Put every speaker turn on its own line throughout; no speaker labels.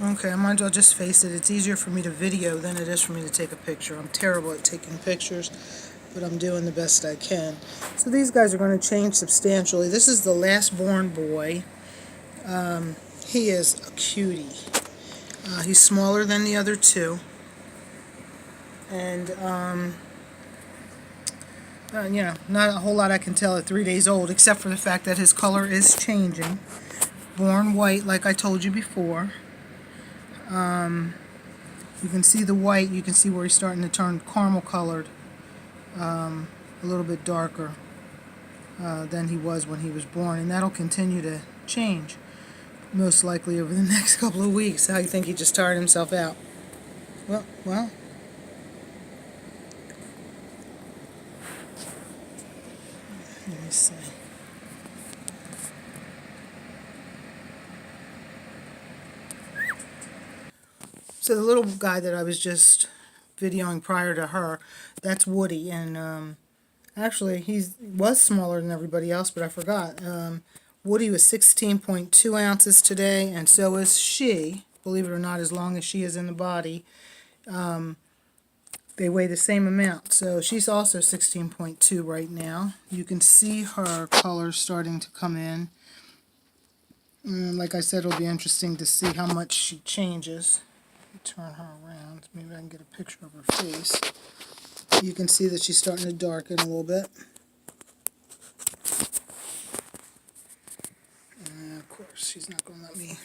Okay, I might as well just face it. It's easier for me to video than it is for me to take a picture. I'm terrible at taking pictures, but I'm doing the best I can. So these guys are going to change substantially. This is the last born boy. He is a cutie. He's smaller than the other two. And, you know, not a whole lot I can tell at 3 days old, except for the fact that his color is changing. Born white, like I told you before. You can see the white. You can see where he's starting to turn caramel colored, a little bit darker than he was when he was born. And that'll continue to change, most likely over the next couple of weeks. How do you think he just tired himself out? Well, let me see. So the little guy that I was just videoing prior to her, that's Woody, and actually he was smaller than everybody else, but I forgot. Woody was 16.2 ounces today, and so is she. Believe it or not, as long as she is in the body, they weigh the same amount. So she's also 16.2 right now. You can see her color starting to come in. Like I said, it'll be interesting to see how much she changes. Turn her around. Maybe I can get a picture of her face. You can see that she's starting to darken a little bit. Of course, she's not going to let me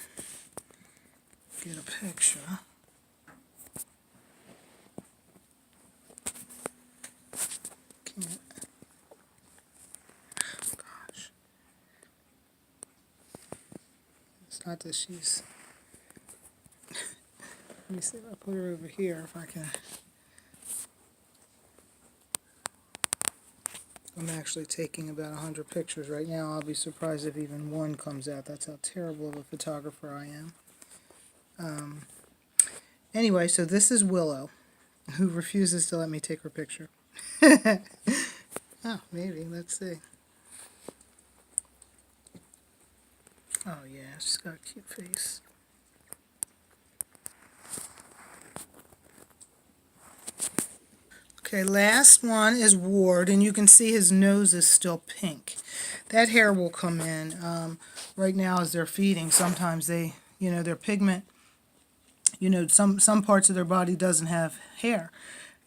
get a picture. Can't. Gosh. It's not that she's... Let me see if I put her over here, if I can. I'm actually taking about 100 pictures right now. I'll be surprised if even one comes out. That's how terrible of a photographer I am. Anyway, so this is Willow, who refuses to let me take her picture. Oh, maybe. Let's see. Oh, yeah, she's got a cute face. Okay, last one is Ward, and you can see his nose is still pink. That hair will come in. Right now as they're feeding, sometimes they, you know, their pigment, you know, some parts of their body doesn't have hair.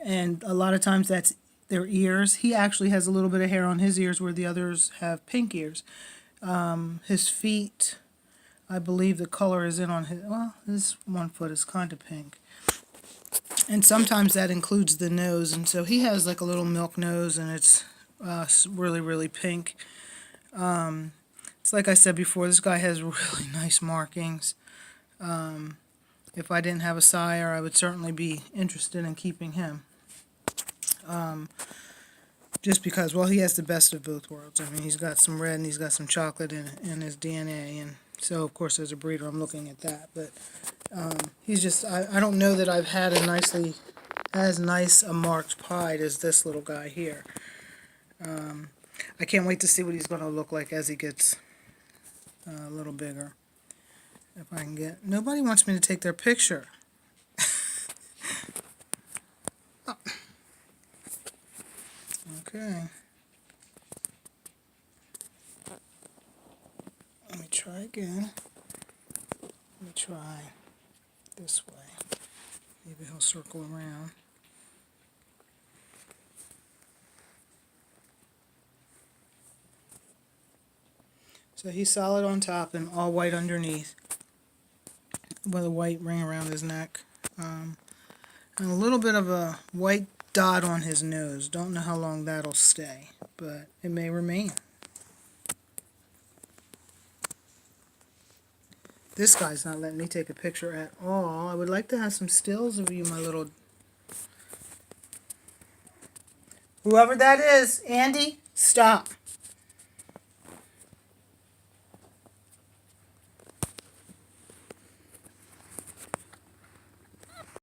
And a lot of times that's their ears. He actually has a little bit of hair on his ears where the others have pink ears. His feet, I believe the color is in on his, well, his one foot is kind of pink. And sometimes that includes the nose, and so he has like a little milk nose, and it's really, really pink. It's like I said before, this guy has really nice markings. If I didn't have a sire, I would certainly be interested in keeping him. Just because, well, he has the best of both worlds. I mean, he's got some red and he's got some chocolate in his DNA, and so, of course, as a breeder, I'm looking at that. But he's just, I don't know that I've had as nice a marked pied as this little guy here. I can't wait to see what he's going to look like as he gets a little bigger. If I can get, nobody wants me to take their picture. Oh. Okay. Let me try again. Let me try this way. Maybe he'll circle around. So he's solid on top and all white underneath, with a white ring around his neck. And a little bit of a white dot on his nose. Don't know how long that'll stay, but it may remain. This guy's not letting me take a picture at all. I would like to have some stills of you, my little... Whoever that is, Andy, stop.